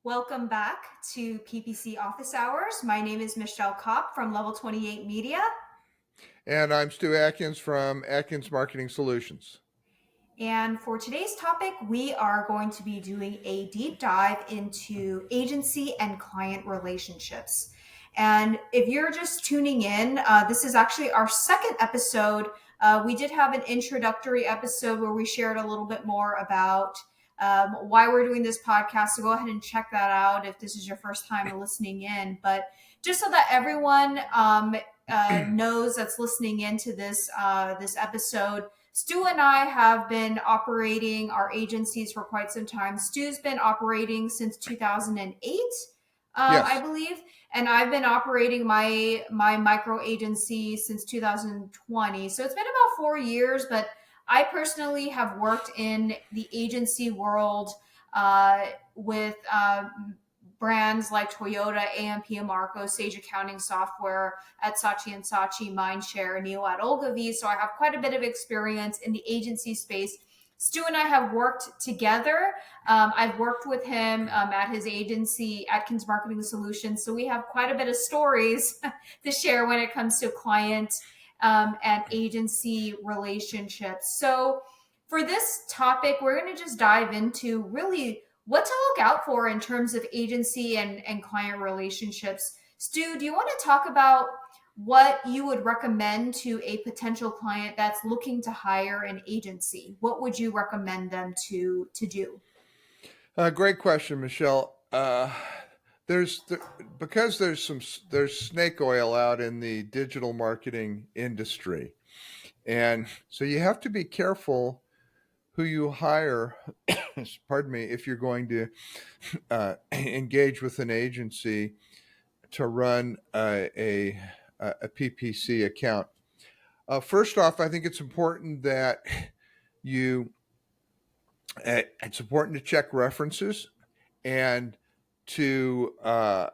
Welcome back to PPC Office Hours. My name is Michelle Kop from Level 28 Media. And I'm Stu Atkins from Atkins Marketing Solutions. And for today's topic, we are going to be doing a deep dive into agency and client relationships. And if you're just tuning in, this is actually our second episode. We did have an introductory episode where we shared a little bit more about why we're doing this podcast. So go ahead and check that out if this is your first time listening in. But just so that everyone knows that's listening into this episode, Stu and I have been operating our agencies for quite some time. Stu's been operating since 2008, I Yes. believe, and I've been operating my micro agency since 2020. So it's been about 4 years, but I personally have worked in the agency world with brands like Toyota, AMP Amarco, Sage Accounting Software, at Saatchi & Saatchi, Mindshare, Neo at Ogilvy. So I have quite a bit of experience in the agency space. Stu and I have worked together. I've worked with him at his agency, Atkins Marketing Solutions. So we have quite a bit of stories to share when it comes to client and agency relationships. So for this topic, we're going to just dive into really what to look out for in terms of agency and client relationships. Stu, do you want to talk about what you would recommend to a potential client that's looking to hire an agency? What would you recommend them to do? Great question, Michelle. There's th- because there's snake oil out in the digital marketing industry, and so you have to be careful who you hire. Pardon me, if you're going to engage with an agency to run a PPC account. First off, I think it's important that you it's important to check references and to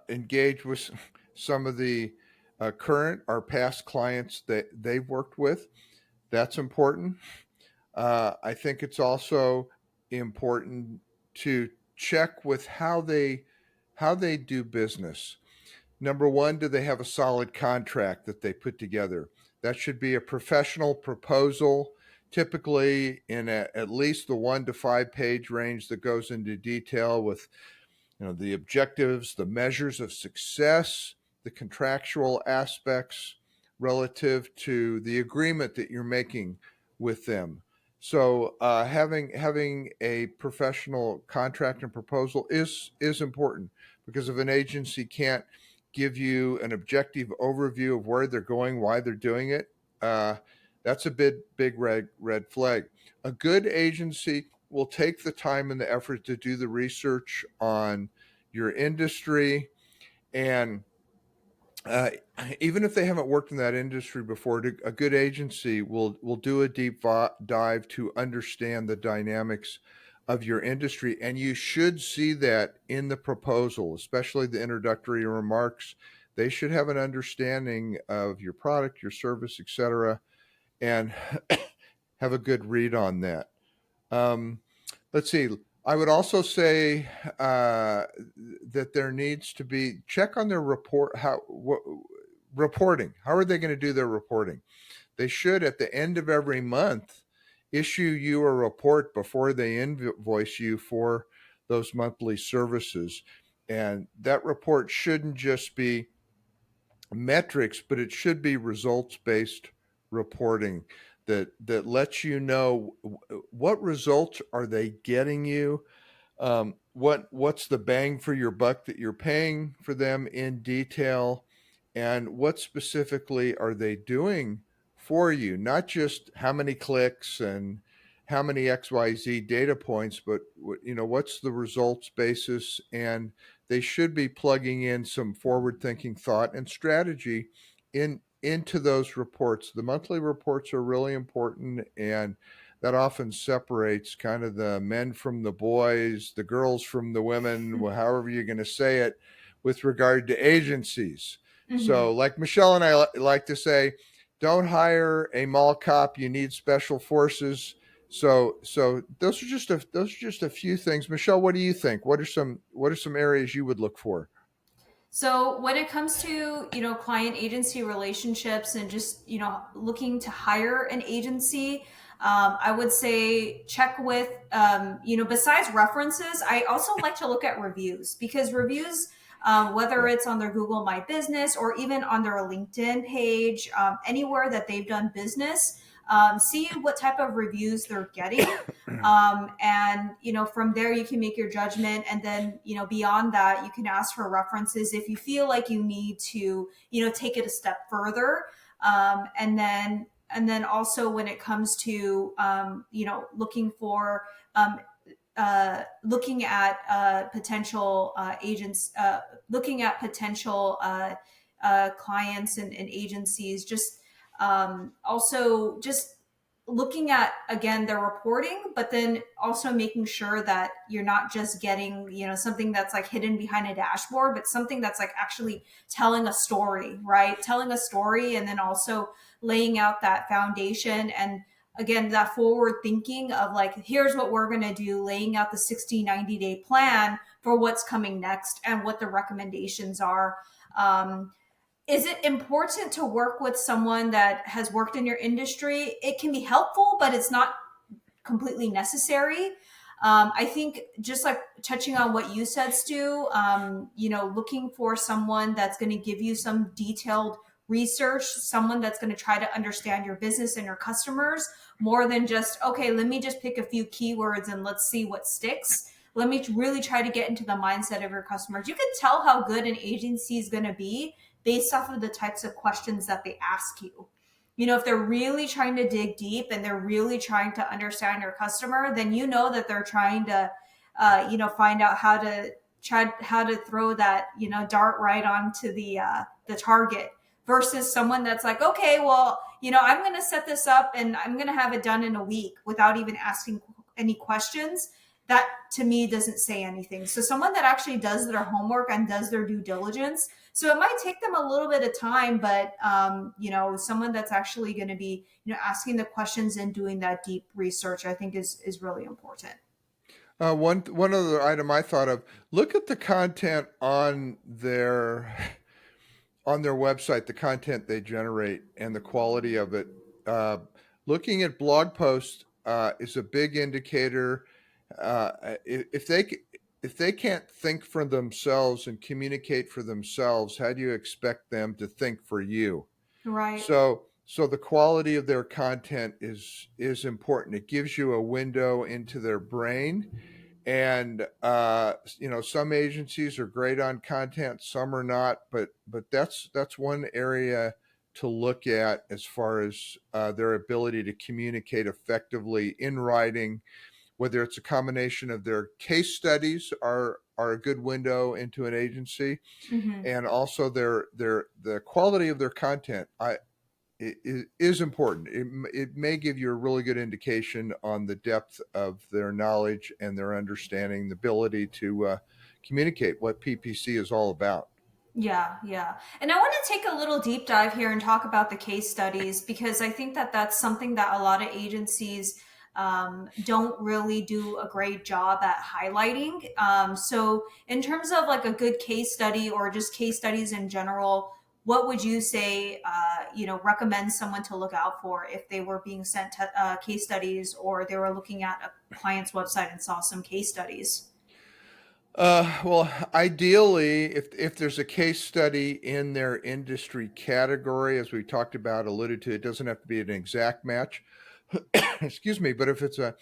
engage with some of the current or past clients that they've worked with. That's important. I think it's also important to check with how they do business. Number one, do they have a solid contract that they put together? That should be a professional proposal, typically in at least the 1 to 5 page range that goes into detail with the objectives, the measures of success, the contractual aspects relative to the agreement that you're making with them. So having a professional contract and proposal is important, because if an agency can't give you an objective overview of where they're going, why they're doing it, that's a big red flag. A good agency will take the time and the effort to do the research on your industry, and uh, even if they haven't worked in that industry before, a good agency will do a deep dive to understand the dynamics of your industry, and you should see that in the proposal, especially the introductory remarks. They should have an understanding of your product, your service, etc., and have a good read on that. Um, let's see. I would also say that there needs to be check on their reporting. How are they going to do their reporting? They should, at the end of every month, issue you a report before they invoice you for those monthly services. And that report shouldn't just be metrics, but it should be results based reporting that lets you know what results are they getting you, what's the bang for your buck that you're paying for them in detail, and what specifically are they doing for you, not just how many clicks and how many XYZ data points, but what's the results basis. And they should be plugging in some forward thinking thought and strategy into those reports. The monthly reports are really important, and that often separates kind of the men from the boys, the girls from the women, however you're going to say it, with regard to agencies. Mm-hmm. So, like Michelle and I like to say, don't hire a mall cop. You need special forces. So those are just a few things. Michelle, what do you think? What are some areas you would look for? So when it comes to, client agency relationships and just, looking to hire an agency, I would say check with, besides references, I also like to look at reviews, because reviews, whether Yeah. it's on their Google My Business or even on their LinkedIn page, anywhere that they've done business, see what type of reviews they're getting. And from there you can make your judgment, and then beyond that you can ask for references if you feel like you need to take it a step further. And then also when it comes to looking for looking at potential agents, looking at potential clients and agencies, just also just looking at again their reporting, but then also making sure that you're not just getting something that's like hidden behind a dashboard, but something that's like actually telling a story, right? Telling a story, and then also laying out that foundation, and again that forward thinking of like, here's what we're going to do, laying out the 60-90 day plan for what's coming next and what the recommendations are. Is it important to work with someone that has worked in your industry? It can be helpful, but it's not completely necessary. I think just like touching on what you said, Stu, looking for someone that's going to give you some detailed research, someone that's going to try to understand your business and your customers more than just, okay, let me just pick a few keywords and let's see what sticks. Let me really try to get into the mindset of your customers. You can tell how good an agency is going to be based off of the types of questions that they ask you. If they're really trying to dig deep and they're really trying to understand your customer, then that they're trying to find out how to throw that dart right onto the target, versus someone that's like, okay, well, I'm going to set this up and I'm going to have it done in a week without even asking any questions. That to me doesn't say anything. So someone that actually does their homework and does their due diligence, so it might take them a little bit of time, but someone that's actually going to be asking the questions and doing that deep research, I think is really important. One other item I thought of: look at the content on their website, the content they generate, and the quality of it. Uh, Looking at blog posts is a big indicator. If if they can't think for themselves and communicate for themselves, how do you expect them to think for you? Right. So the quality of their content is important. It gives you a window into their brain, and some agencies are great on content, some are not, but that's one area to look at as far as their ability to communicate effectively in writing. Whether it's a combination of their case studies are a good window into an agency, Hmm. and also the quality of their content. Is important. It may give you a really good indication on the depth of their knowledge and their understanding, the ability to communicate what PPC is all about. Yeah, yeah. And I want to take a little deep dive here and talk about the case studies, because I think that that's something that a lot of agencies don't really do a great job at highlighting. So, in terms of like a good case study or just case studies in general, what would you say, recommend someone to look out for if they were being sent case studies, or they were looking at a client's website and saw some case studies? Well, ideally, if there's a case study in their industry category, as we talked about, alluded to, it doesn't have to be an exact match. Excuse me, but if it's a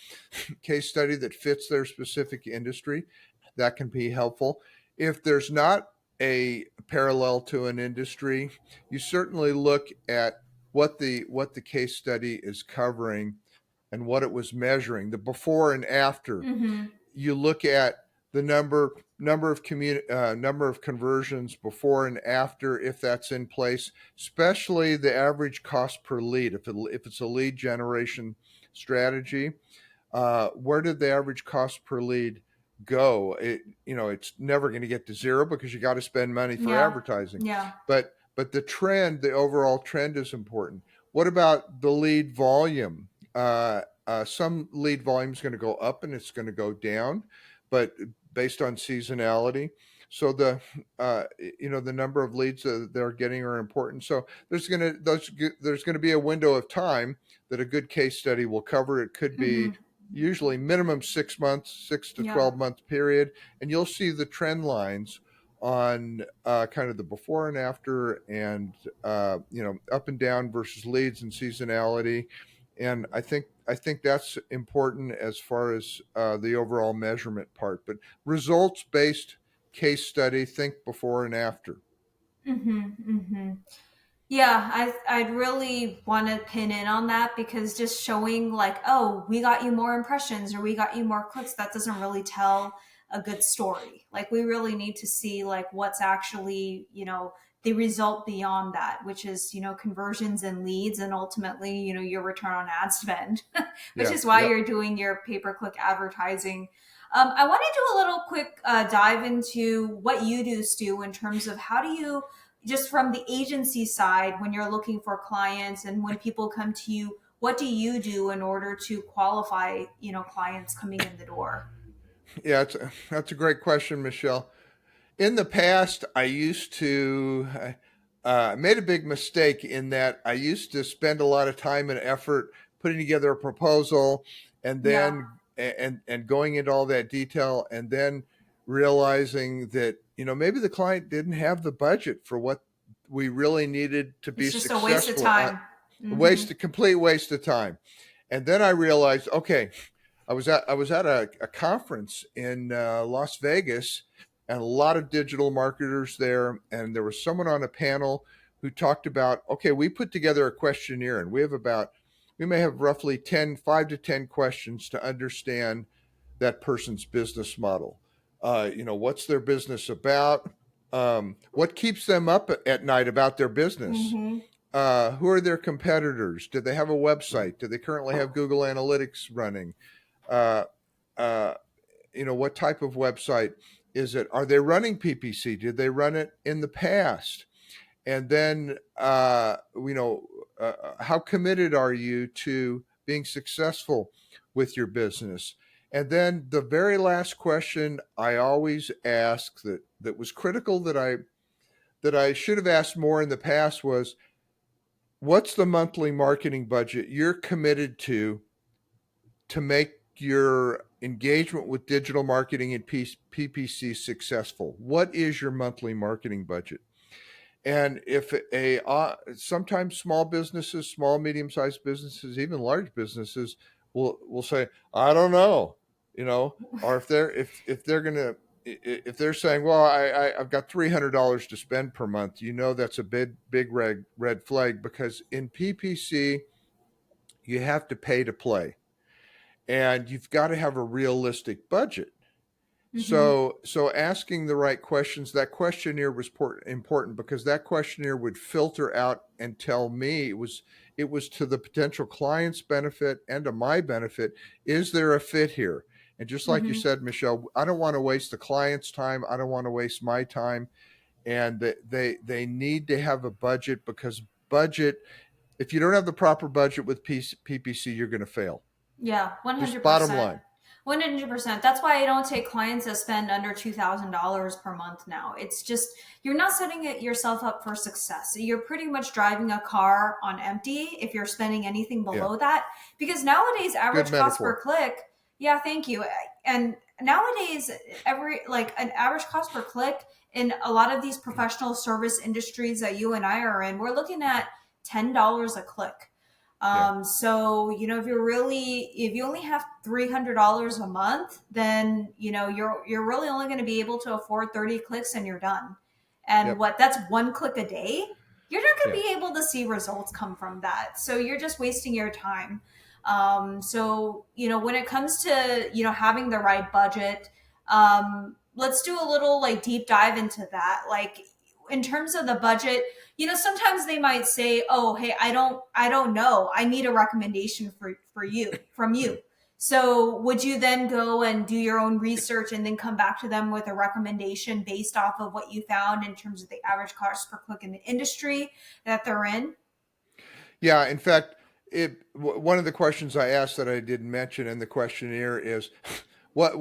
case study that fits their specific industry, that can be helpful. If there's not a parallel to an industry, you certainly look at what the case study is covering and what it was measuring, the before and after. Mm-hmm. You look at the number of conversions before and after, if that's in place, especially the average cost per lead. If it's a lead generation strategy, where did the average cost per lead go? It's never going to get to zero because you got to spend money for Yeah. advertising. Yeah. But the overall trend is important. What about the lead volume? some lead volume is going to go up and it's going to go down, but based on seasonality. So the number of leads that they're getting are important. So there's going to be a window of time that a good case study will cover. It could be Mm-hmm. usually minimum 6 months, 6 to 12 Yeah. month period, and you'll see the trend lines on kind of the before and after, and up and down versus leads and seasonality. And I think that's important as far as the overall measurement part. But results based case study, think before and after. Mm-hmm. Mm-hmm. Yeah, I'd really want to pin in on that, because just showing like, oh, we got you more impressions or we got you more clicks, that doesn't really tell a good story. Like we really need to see like what's actually, the result beyond that, which is, conversions and leads, and ultimately, your return on ad spend, which Yeah. is why Yep. you're doing your pay-per-click advertising. I want to do a little quick dive into what you do, Stu, in terms of how do you, just from the agency side, when you're looking for clients and when people come to you, what do you do in order to qualify, clients coming in the door? Yeah, that's a great question, Michelle. In the past, I used to made a big mistake in that I used to spend a lot of time and effort putting together a proposal, and Yeah, then and going into all that detail, and then realizing that maybe the client didn't have the budget for what we really needed to be it's just a waste of successful. time. Waste, Mm-hmm. a complete waste of time. And then I realized, okay, I was at a conference in Las Vegas, and a lot of digital marketers there, and there was someone on a panel who talked about, okay, we put together a questionnaire, and we may have roughly 5 to 10 questions to understand that person's business model. What's their business about? What keeps them up at night about their business? Mm-hmm. Who are their competitors? Do they have a website? Do they currently have Google Analytics running? Uh, uh, what type of website is it? Are they running PPC? Did they run it in the past? And then, how committed are you to being successful with your business? And then the very last question I always ask, that was critical, that I should have asked more in the past, was, what's the monthly marketing budget you're committed to make your engagement with digital marketing and PPC successful? What is your monthly marketing budget? And if sometimes small businesses, small medium sized businesses, even large businesses will say, I don't know, or if they're gonna, if they're saying, well, I've got $300 to spend per month, that's a big red flag, because in PPC you have to pay to play, and you've got to have a realistic budget. Mm-hmm. So asking the right questions, that questionnaire was important, because that questionnaire would filter out and tell me it was to the potential client's benefit and to my benefit. Is there a fit here? And just like you Mm-hmm. said, Michelle, I don't want to waste the client's time. I don't want to waste my time. And they need to have a budget, because budget, if you don't have the proper budget with PPC, you're going to fail. Yeah, Just bottom 100%. line. 100%. That's why I don't take clients that spend under $2,000 per month now. It's just, you're not setting yourself up for success. You're pretty much driving a car on empty if you're spending anything Yeah. below that. Because nowadays, Good average cost per metaphor. click, yeah, thank you. And nowadays, like an average cost per click in a lot of these professional service industries that you and I are in, we're looking at $10 a click. Yeah. So if you only have $300 a month, then you're really only going to be able to afford 30 clicks and you're done. And Yep. that's one click a day. You're not going Yeah. to be able to see results come from that. So you're just wasting your time. So when it comes to having the right budget, let's do a little like deep dive into that. Like in terms of the budget, sometimes they might say, oh, hey, I don't know, I need a recommendation from you. So would you then go and do your own research and then come back to them with a recommendation based off of what you found in terms of the average cost per click in the industry that they're in? Yeah, in fact, one of the questions I asked that I didn't mention in the questionnaire is, what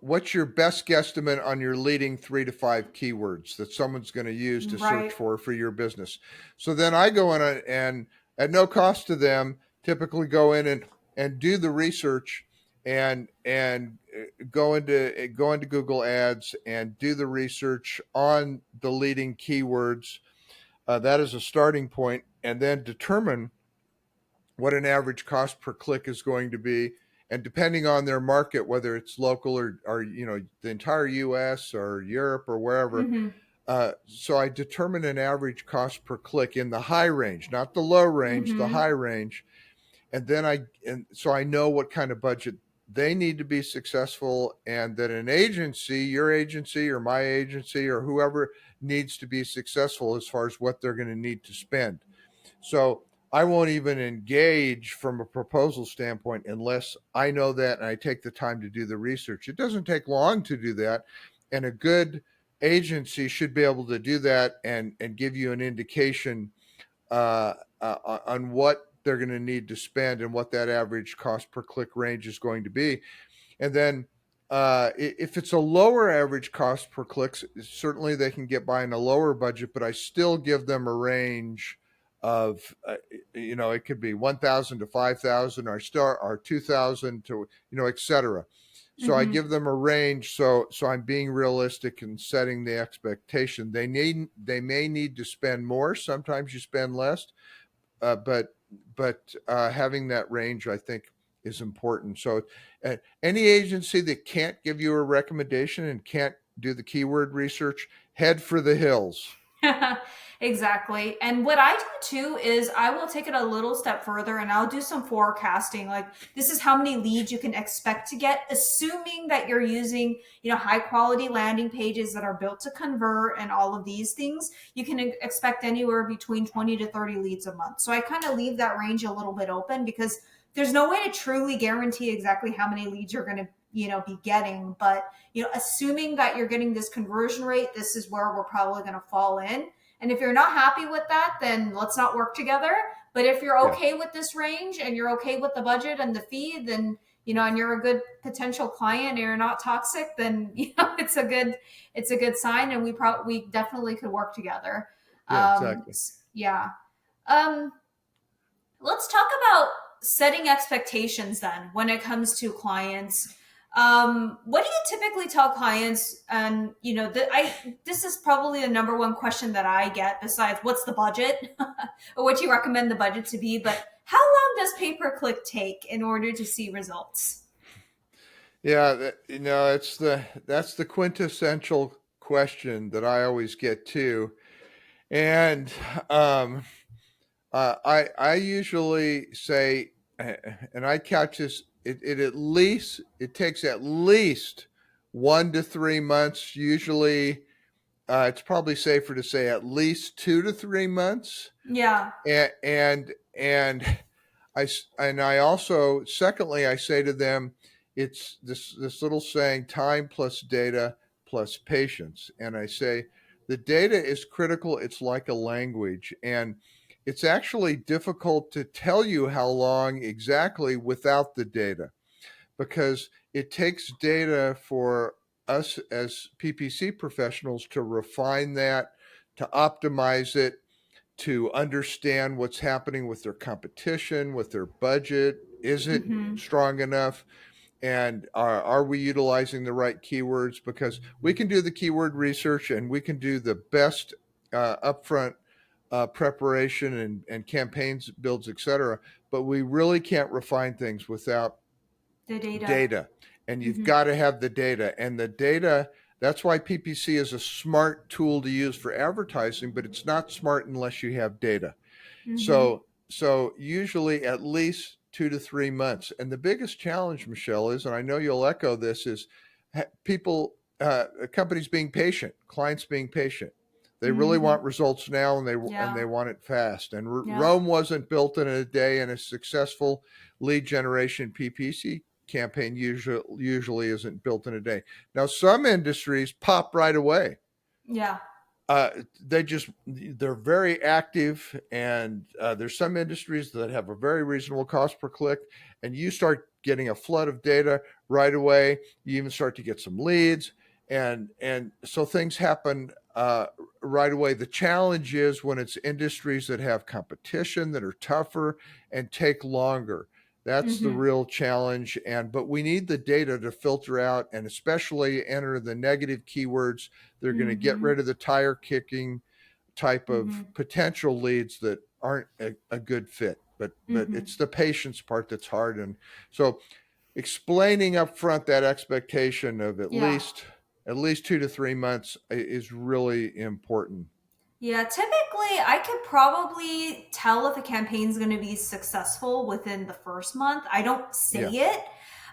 what's your best guesstimate on your leading 3 to 5 keywords that someone's going to use to search Right. for your business? So then I go in and at no cost to them, typically go in and do the research and go into Google Ads and do the research on the leading keywords. That is a starting point, and then determine what an average cost per click is going to be. And depending on their market, whether it's local or the entire US or Europe or wherever, Mm-hmm. so I determine an average cost per click in the high range, not the low range, the Mm-hmm. high range. And so I know what kind of budget they need to be successful, and that an agency, your agency or my agency or whoever, needs to be successful as far as what they're going to need to spend. So I won't even engage from a proposal standpoint unless I know that and I take the time to do the research. It doesn't take long to do that. And a good agency should be able to do that and give you an indication on what they're going to need to spend and what that average cost per click range is going to be. And then if it's a lower average cost per click, certainly they can get by in a lower budget, but I still give them a range of, it could be 1,000 to 5,000 or 2,000 to, et cetera. So I Mm-hmm. give them a range. So I'm being realistic and setting the expectation. They may need to spend more. Sometimes you spend less, but having that range, I think, is important. So, any agency that can't give you a recommendation and can't do the keyword research, head for the hills. Exactly. And what I do too is I will take it a little step further and I'll do some forecasting. Like, this is how many leads you can expect to get, assuming that you're using, high quality landing pages that are built to convert and all of these things. You can expect anywhere between 20 to 30 leads a month. So I kind of leave that range a little bit open because there's no way to truly guarantee exactly how many leads you're going to, be getting. But, assuming that you're getting this conversion rate, this is where we're probably going to fall in. And if you're not happy with that, then let's not work together. But if you're Yeah, okay with this range and you're okay with the budget and the fee, then, and you're a good potential client and you're not toxic, then, it's a good sign. And we definitely could work together. yeah, exactly. Yeah. Um, let's talk about setting expectations then when it comes to clients. What do you typically tell clients? And this is probably the number one question that I get, besides what's the budget or what you recommend the budget to be. But how long does pay per click take in order to see results? Yeah, that's the quintessential question that I always get too, and um, I usually say, and I couch this, it takes at least 1 to 3 months. Usually, it's probably safer to say at least 2 to 3 months. Yeah. And I also, secondly, I say to them, it's this little saying, time plus data plus patience. And I say the data is critical. It's like a language, and it's actually difficult to tell you how long exactly without the data, because it takes data for us as PPC professionals to refine that, to optimize it, to understand what's happening with their competition, with their budget. Is it Mm-hmm. strong enough? And are we utilizing the right keywords? Because we can do the keyword research and we can do the best upfront preparation and campaigns builds, etc. But we really can't refine things without The data. data. And you've Mm-hmm. got to have the data. And the data, that's why PPC is a smart tool to use for advertising, but it's not smart unless you have data. Mm-hmm. So usually at least 2 to 3 months. And the biggest challenge, Michelle, is, and I know you'll echo this, is people, companies being patient, clients being patient. They really Mm-hmm. want results now, and they Yeah. want it fast. And Yeah. Rome wasn't built in a day, and a successful lead generation PPC campaign usually isn't built in a day. Now, some industries pop right away. Yeah. uh, they're very active, and there's some industries that have a very reasonable cost per click, and you start getting a flood of data right away. You even start to get some leads, and so things happen right away. The challenge is when it's industries that have competition, that are tougher and take longer. That's the Mm-hmm. real challenge. And but we need the data to filter out and especially enter the negative keywords. They're going to get Mm-hmm. rid of the tire kicking type of Mm-hmm. potential leads that aren't a good fit. But Mm-hmm. it's the patience part that's hard. And so explaining up front that expectation of Yeah. at least 2 to 3 months is really important. Yeah, typically I could probably tell if a campaign's going to be successful within the first month. I don't say Yeah. it,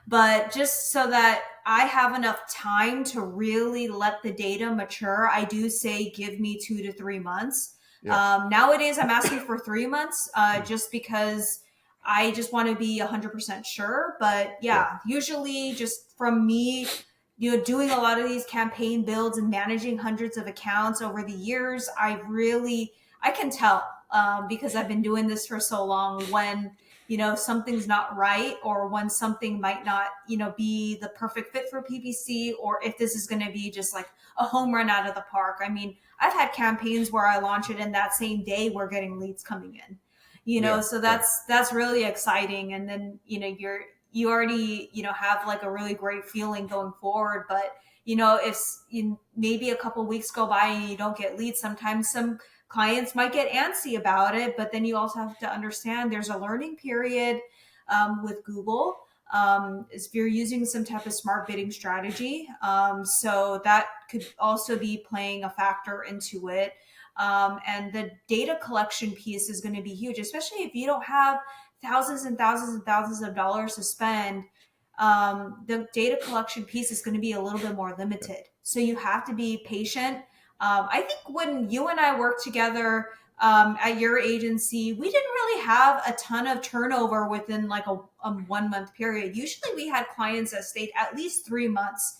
but just so that I have enough time to really let the data mature, I do say give me 2 to 3 months. Yeah. Nowadays, I'm asking for 3 months just because I just want to be 100% sure. But Yeah. yeah, usually just from me doing a lot of these campaign builds and managing hundreds of accounts over the years, I can tell because I've been doing this for so long when something's not right, or when something might not be the perfect fit for PPC, or if this is going to be just like a home run out of the park. I mean, I've had campaigns where I launch it and that same day we're getting leads coming in, Yeah. so Yeah. that's really exciting. And then you already have like a really great feeling going forward. But if maybe a couple weeks go by and you don't get leads, sometimes some clients might get antsy about it. But then you also have to understand there's a learning period with Google, if you're using some type of smart bidding strategy. So that could also be playing a factor into it. And the data collection piece is going to be huge, especially if you don't have thousands and thousands and thousands of dollars to spend. The data collection piece is going to be a little bit more Yeah. limited. So you have to be patient. I think when you and I worked together at your agency, we didn't really have a ton of turnover within like a 1 month period. Usually we had clients that stayed at least 3 months.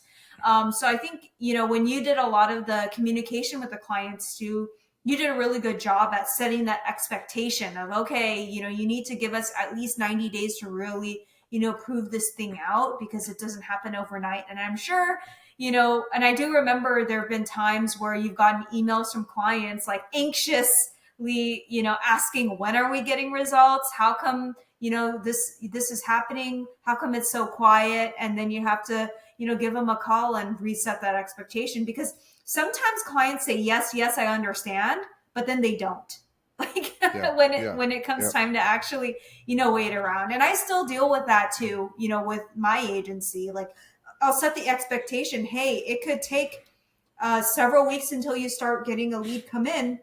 So I think, when you did a lot of the communication with the clients too, you did a really good job at setting that expectation of, okay, you need to give us at least 90 days to really prove this thing out, because it doesn't happen overnight. And I'm sure, and I do remember there have been times where you've gotten emails from clients like anxiously asking, when are we getting results, how come this is happening, how come it's so quiet? And then you have to give them a call and reset that expectation, because sometimes clients say yes, yes, I understand, but then they don't. Like Yeah. Yeah. when it comes Yeah. time to actually wait around. And I still deal with that too, with my agency. Like, I'll set the expectation, hey, it could take several weeks until you start getting a lead come in.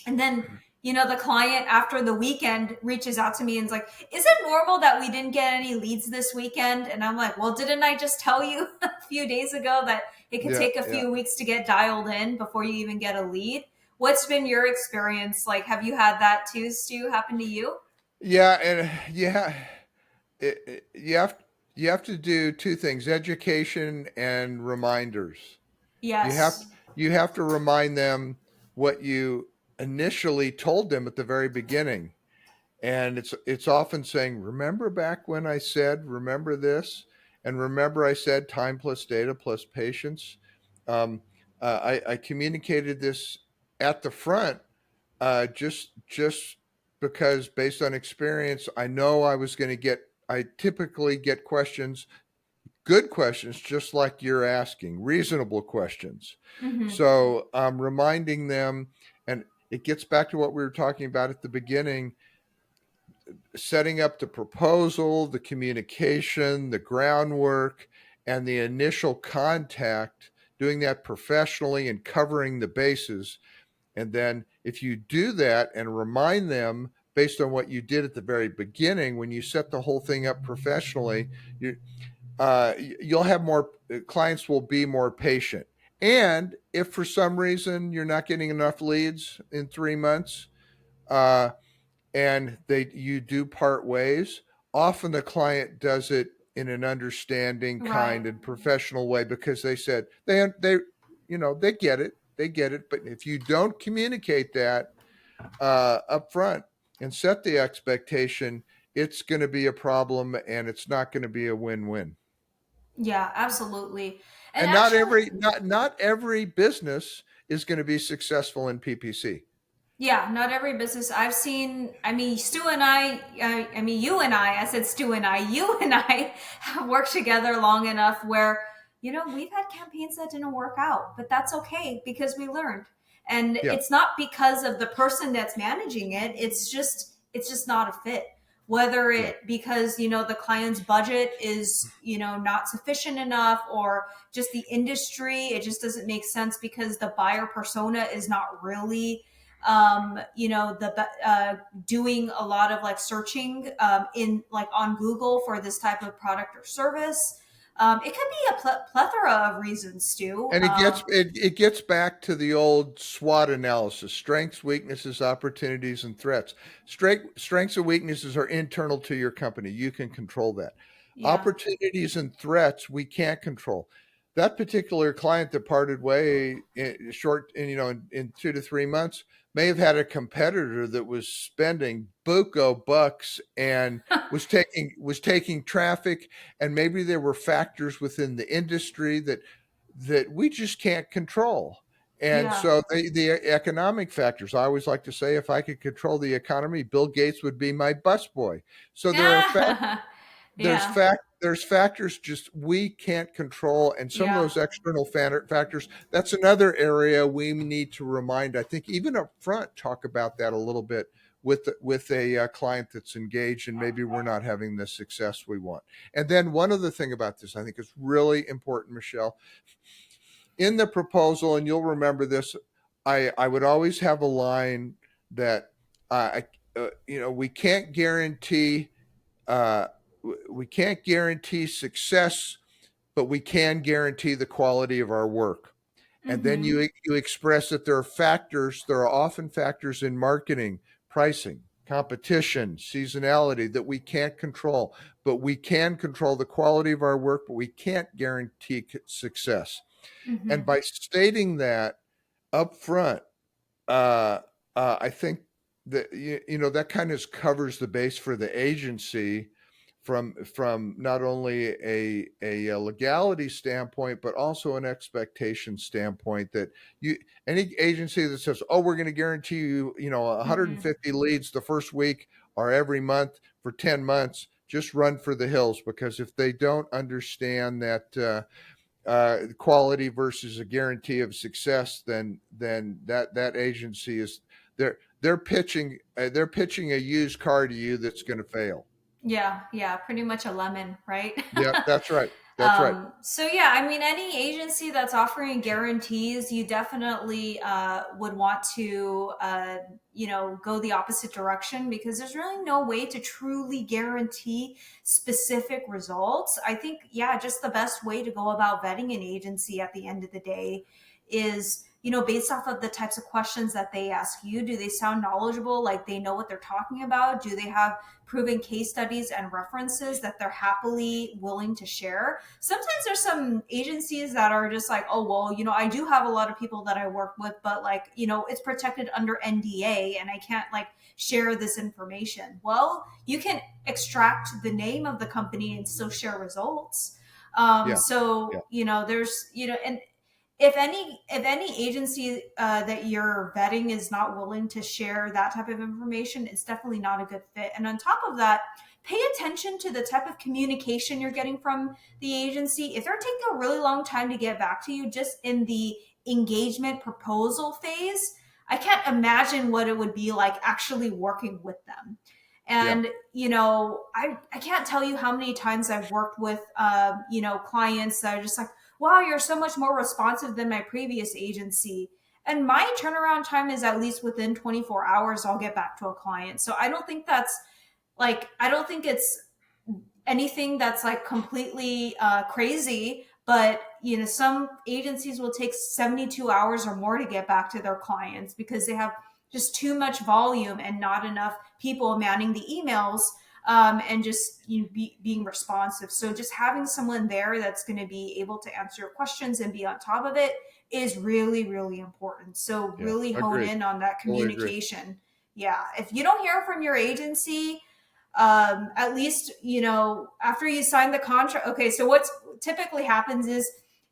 And then the client after the weekend reaches out to me and is like, is it normal that we didn't get any leads this weekend? And I'm like, well, didn't I just tell you a few days ago that it could Yeah. take a Yeah. few weeks to get dialed in before you even get a lead? What's been your experience? Like, have you had that too, Stu, happen to you? Yeah. And yeah, you have to do two things: education and reminders. You have Yes. you have to remind them what you initially told them at the very beginning. And it's often saying, remember back when I said, remember this, and remember I said time plus data plus patience. um, I communicated this at the front, just because based on experience I know I typically get questions, good questions, just like you're asking, reasonable questions. Mm-hmm. So reminding them, and it gets back to what we were talking about at the beginning: setting up the proposal, the communication, the groundwork, and the initial contact, doing that professionally and covering the bases. And then if you do that and remind them based on what you did at the very beginning, when you set the whole thing up professionally, you'll have more clients, will be more patient. And if for some reason you're not getting enough leads in 3 months, uh, and they you do part ways, often the client does it in an understanding, Right. kind, and professional way because they said they get it. They get it. But if you don't communicate that up front and set the expectation, it's going to be a problem, and it's not going to be a win-win. Yeah, absolutely. And And actually, not every business is going to be successful in PPC. yeah, not every business I've seen. I mean, Stu and I mean, you and I said Stu and you and I have worked together long enough where, we've had campaigns that didn't work out, but that's okay because we learned. And Yeah, it's not because of the person that's managing it. It's just not a fit. Whether yeah. it because, the client's budget is, not sufficient enough, or just the industry, it just doesn't make sense because the buyer persona is not really the doing a lot of like searching in like on Google for this type of product or service. It could be a plethora of reasons, Stu. And it gets back to the old SWOT analysis: strengths, weaknesses, opportunities, and threats. Strengths and weaknesses are internal to your company. You can control that. Yeah. Opportunities and threats we can't control. That particular client that parted way in 2 to 3 months may have had a competitor that was spending buco bucks and was taking traffic, and maybe there were factors within the industry that we just can't control. And Yeah. so the economic factors, I always like to say, if I could control the economy, Bill Gates would be my busboy. So Yeah. there's factors just we can't control, and some of Yeah. those external factors. That's another area we need to remind. I think even up front, talk about that a little bit with a client that's engaged, and maybe we're not having the success we want. And then one other thing about this, I think is really important, Michelle, in the proposal, and you'll remember this, I would always have a line that we can't guarantee uh, we can't guarantee success, but we can guarantee the quality of our work. And then Mm-hmm. you express that there are factors, there are often factors in marketing, pricing, competition, seasonality that we can't control, but we can control the quality of our work, but we can't guarantee success. And Mm-hmm. by stating that up front, uh, I think that that kind of covers the base for the agency from not only a legality standpoint, but also an expectation standpoint, that you any agency that says, oh, we're going to guarantee you 150 leads the first week or every month for 10 months, just run for the hills, because if they don't understand that quality versus a guarantee of success, then that agency is they're pitching a used car to you that's going to fail. Yeah, yeah, pretty much a lemon, right? Yeah, that's right. That's right. So yeah, I mean, any agency that's offering guarantees, you definitely would want to, go the opposite direction, because there's really no way to truly guarantee specific results. I think, yeah, just the best way to go about vetting an agency at the end of the day is, based off of the types of questions that they ask you. Do they sound knowledgeable? Like they know what they're talking about? Do they have proven case studies and references that they're happily willing to share? Sometimes there's some agencies that are just like, oh, well, I do have a lot of people that I work with, but like, it's protected under NDA and I can't like share this information. Well, you can extract the name of the company and still share results. Yeah. Yeah. There's, and if any agency that you're vetting is not willing to share that type of information, it's definitely not a good fit. And on top of that, pay attention to the type of communication you're getting from the agency. If they're taking a really long time to get back to you just in the engagement proposal phase, I can't imagine what it would be like actually working with them. Yeah. And I can't tell you how many times I've worked with clients that are just like, wow, you're so much more responsive than my previous agency. And my turnaround time is at least within 24 hours, I'll get back to a client. So I don't think it's anything that's like completely crazy, but some agencies will take 72 hours or more to get back to their clients because they have just too much volume and not enough people manning the emails. and just being responsive. So just having someone there that's going to be able to answer your questions and be on top of it is really, really important. So Yeah, really hone agreed. in on that Fully agree. communication. Yeah. If you don't hear from your agency, at least, after you sign the contract. Okay. So what's typically happens is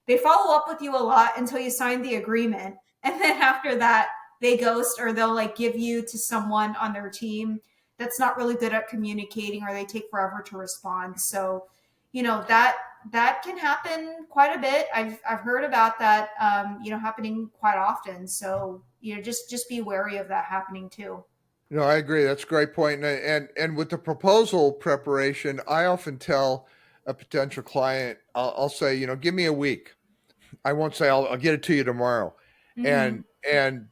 they follow up with you a lot until you sign the agreement. And then after that, they ghost, or they'll like give you to someone on their team that's not really good at communicating, or they take forever to respond. So, that can happen quite a bit. I've heard about that, happening quite often. So, just be wary of that happening too. No, I agree. That's a great point. And with the proposal preparation, I often tell a potential client, I'll say, give me a week. I won't say I'll get it to you tomorrow. Mm-hmm. And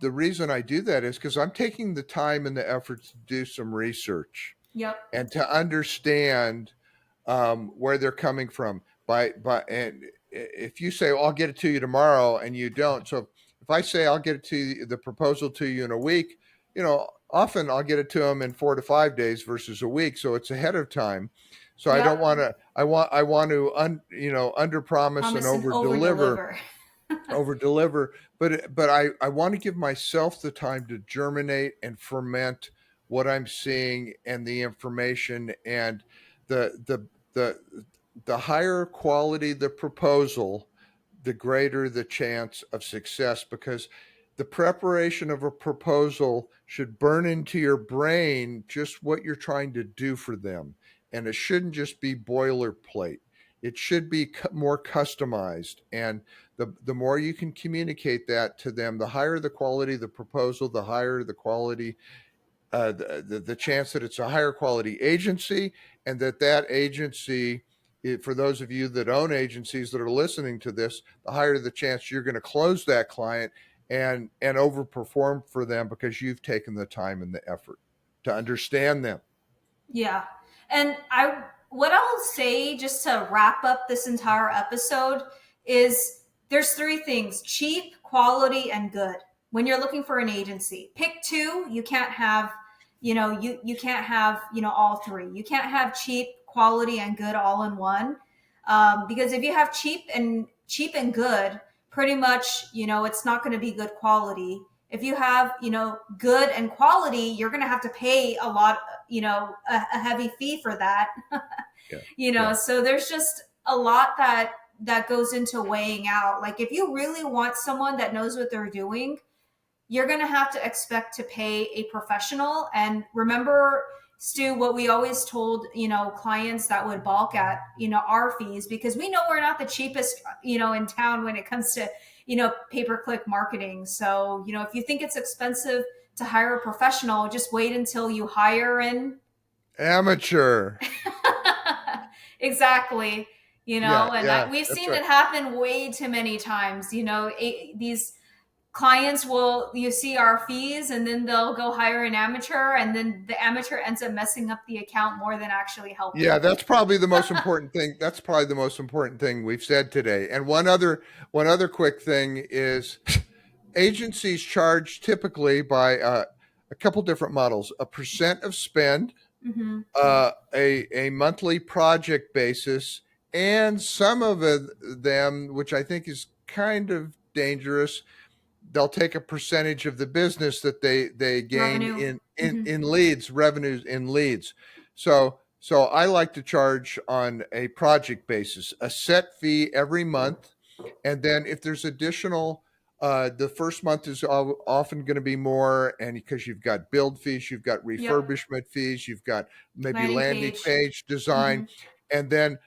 the reason I do that is because I'm taking the time and the effort to do some research Yep. and to understand where they're coming from. And if you say, "I'll get it to you tomorrow," and you don't, so if I say I'll get it to you, the proposal to you in a week, often I'll get it to them in 4 to 5 days versus a week, so it's ahead of time. So I don't Yep. want to. I want to under promise and Promise and over over deliver, deliver. but I want to give myself the time to germinate and ferment what I'm seeing and the information, and the the the the higher quality the proposal, the greater the chance of success, because the preparation of a proposal should burn into your brain just what you're trying to do for them, and it shouldn't just be boilerplate. It should be more customized, and the more you can communicate that to them, the higher the quality of the proposal, the higher the quality, the chance that it's a higher quality agency, and that agency, for those of you that own agencies that are listening to this, the higher the chance you're going to close that client and overperform for them because you've taken the time and the effort to understand them. Yeah. And what I'll say just to wrap up this entire episode is there's three things: cheap, quality, and good. When you're looking for an agency, pick two. You can't have, you can't have, all three. You can't have cheap, quality, and good all in one. Because if you have cheap and good, pretty much, it's not going to be good quality. If you have, good and quality, you're going to have to pay a lot, a heavy fee for that. Yeah, yeah, So there's just a lot that goes into weighing out. Like if you really want someone that knows what they're doing, you're going to have to expect to pay a professional. And remember, Stu, what we always told, clients that would balk at, our fees, because we know we're not the cheapest, in town when it comes to, pay-per-click marketing. So, if you think it's expensive to hire a professional, just wait until you hire in. amateur. Exactly. Yeah, And yeah, we've that's seen right. it happen way too many times. These clients will, you see our fees, and then they'll go hire an amateur, and then the amateur ends up messing up the account more than actually Yeah, helping. that's probably the most important thing. That's probably the most important thing we've said today. And one other quick thing is agencies charge typically by a couple different models: a percent of spend, Mm-hmm. a monthly project basis, and some of them, which I think is kind of dangerous, they'll take a percentage of the business that they gain Revenue. in in Mm-hmm. in leads, revenues in leads. So I like to charge on a project basis, a set fee every month, and then if there's additional, the first month is often going to be more, and because you've got build fees, you've got Yep. refurbishment fees, you've got maybe Landing landing page. page design, Mm-hmm. and then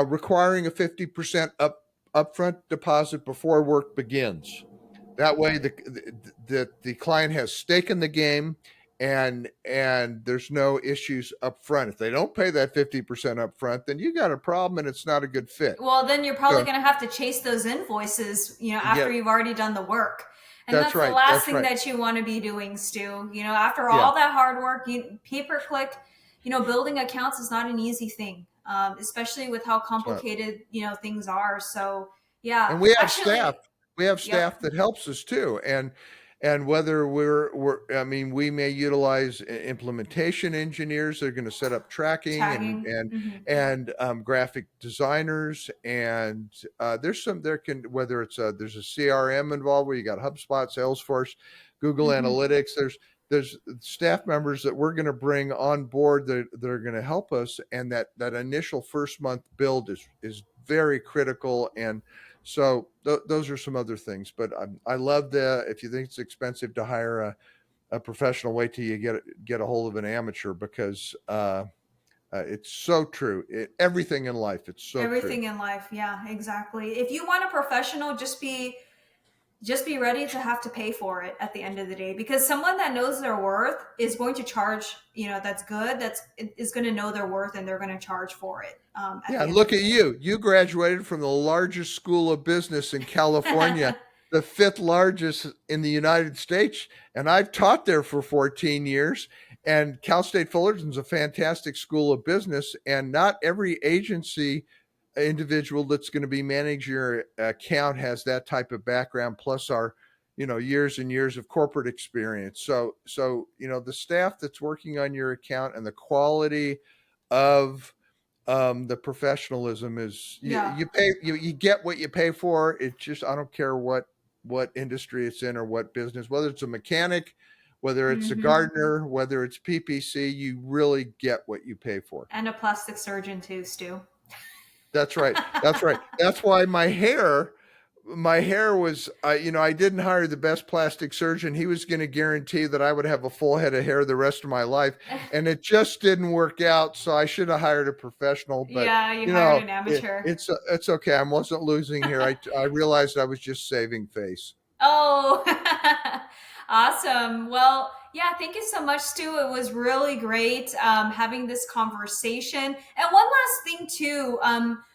requiring a 50% upfront deposit before work begins. That way, the client has stake in the game, and there's no issues up front. If they don't pay that 50% up front, then you got a problem, and it's not a good fit. Well, then you're probably So going to have to chase those invoices, yeah, after you've already done the work. And that's that's the right. last That's thing right. that you want to be doing, Stu. After Yeah, all that hard work, pay per click, building accounts is not an easy thing, especially with how it's not. complicated, things are. So, yeah, And we have staff. actually, We have yep. staff that helps us too, and whether I mean, we may utilize implementation engineers that are going to set up tracking Tagging. Hmm. and graphic designers, and there can, whether it's there's a CRM involved where you got HubSpot, Salesforce, Google Hmm. Analytics. There's staff members that we're going to bring on board that are going to help us, and that initial first month build is very critical. And so those are some other things. But I love the, if you think it's expensive to hire a professional, wait till you get a hold of an amateur, because it's so true. Everything in life, it's so true. Everything in life. Yeah, exactly. If you want a professional, just be ready to have to pay for it at the end of the day, because someone that knows their worth is going to charge, that's good, that's is going to know their worth, and they're going to charge for it, at Yeah, the and end of look the at day. you. You graduated from the largest school of business in California, the fifth largest in the United States. And I've taught there for 14 years. And Cal State Fullerton's a fantastic school of business. And not every agency individual that's going to be managing your account has that type of background, plus our, years and years of corporate experience. So, the staff that's working on your account and the quality of the professionalism is, Yeah. you get what you pay for. It's just, I don't care what industry it's in or what business, whether it's a mechanic, whether it's a Hmm. gardener, whether it's PPC, you really get what you pay for. And a plastic surgeon too, Stu. That's right. That's right. That's why my hair was, I didn't hire the best plastic surgeon. He was going to guarantee that I would have a full head of hair the rest of my life. And it just didn't work out. So I should have hired a professional, but Yeah, you hired an amateur. it's okay. I wasn't losing here. I realized I was just saving face. Oh, awesome. Well, yeah, thank you so much, Stu. It was really great, having this conversation. And one last thing, too,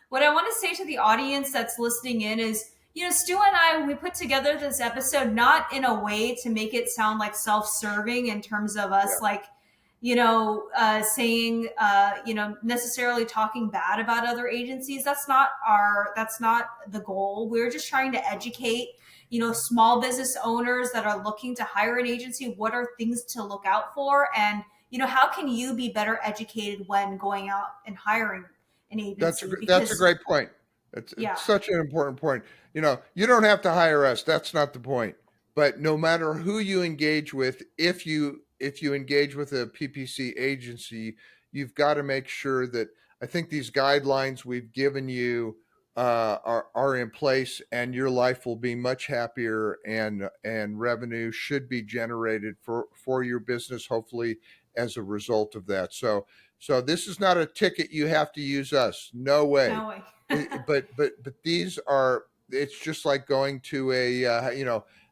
what I want to say to the audience that's listening in is, Stu and I, we put together this episode not in a way to make it sound like self serving in terms of Yeah, us, like, saying, necessarily talking bad about other agencies. That's not the goal. We're just trying to educate, small business owners that are looking to hire an agency. What are things to look out for? And, how can you be better educated when going out and hiring an agency? that's a Because, great point. It's yeah, such an important point. You don't have to hire us. That's not the point. But no matter who you engage with, if you engage with a PPC agency, you've got to make sure that, I think these guidelines we've given you are in place, and your life will be much happier, and revenue should be generated for your business, hopefully as a result of that. So this is not a ticket you have to use us. No way. no way. But these are, it's just like going to a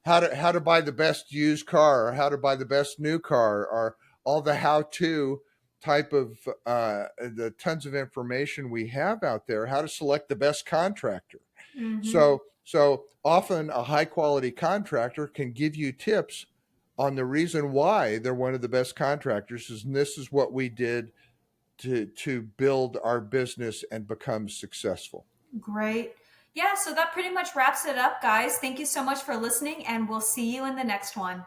how to buy the best used car, or how to buy the best new car, or all the how to type of the tons of information we have out there, how to select the best contractor. Hmm. So often a high quality contractor can give you tips on the reason why they're one of the best contractors, and this is what we did to build our business and become successful. Great. Yeah, so that pretty much wraps it up, guys. Thank you so much for listening, and we'll see you in the next one.